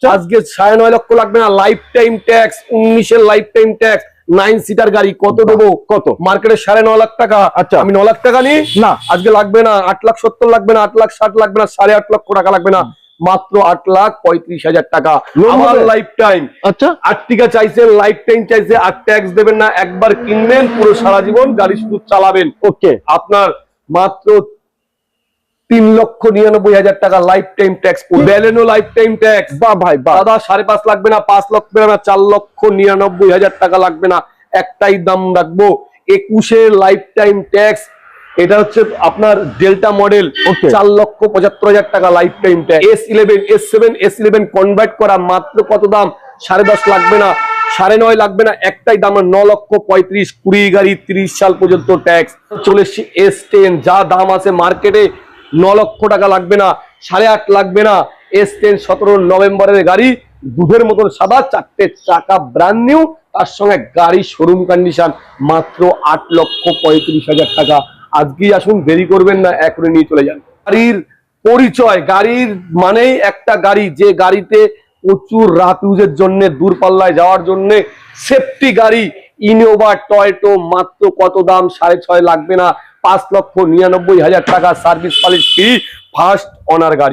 আজকে 9.5 লক্ষ লাগবে না, লাইফ টাইম ট্যাক্স, 19-এর লাইফ টাইম ট্যাক্স, 9 সিটার গাড়ি। কত দেবো? কত? মার্কেটে 9.5 লাখ টাকা। আচ্ছা, আমি 9 লাখ টাকা নিই না, আজকে লাগবে না, 8,70,000 লাগবে না, 8,60,000 লাগবে না, 8.5 লক্ষ টাকা লাগবে না, মাত্র 8,35,000 টাকা আমার লাইফ টাইম। আচ্ছা, আর্টিকা চাইছেন, লাইফ টাইম চাইছে, আর ট্যাক্স দেবেন না, একবার কিনবেন পুরো সারা জীবন গাড়ি শুধু চালাবেন। ওকে, আপনার মাত্র 3,99,000 টাকা life time tax. Baleno life time tax. বাহ ভাই বাহ, দাদা 5.5 লাগবে না, 5 লক্ষ লাগবে না, 4,99,000 টাকা লাগবে না, একটাই দাম রাখবো, 21-এর লাইফ টাইম ট্যাক্স। এটা হচ্ছে আপনার ডেল্টা মডেল, 4,75,000 টাকা life time tax. S11, S7, S11 convert করা, মাত্র কত দাম? 10.5 লাগবে না, 9.5 লাগবে না, একটাই দাম 9,35,000। 20 গাড়ি 30 সাল পর্যন্ত ট্যাক্স। চলে এসছি S10, যা দাম আছে মার্কেটে 9 লক্ষ টাকা লাগবে না, 8.5 লাগবে না। S10 17 নভেম্বরের গাড়ি, দুধের মতন সাদা, 4টে চাকা ব্র্যান্ড নিউ, তার সঙ্গে গাড়ি শোরুম কন্ডিশন, মাত্র 8,35,000 টাকা। আজকেই আসুন, দেরি করবেন না, এখনই নিয়ে চলে যান। গাড়ির পরিচয়, গাড়ির মানেই একটা গাড়ি, যে গাড়িতে প্রচুর রাত ইউজের জন্য, দূরপাল্লায় যাওয়ার জন্য সেফটি গাড়ি, ইনোভা টয়টো। মাত্র কত দাম? 6.5 লাগবে না, 5,99,000 টাকা, service polish free, first honour গাড়ি।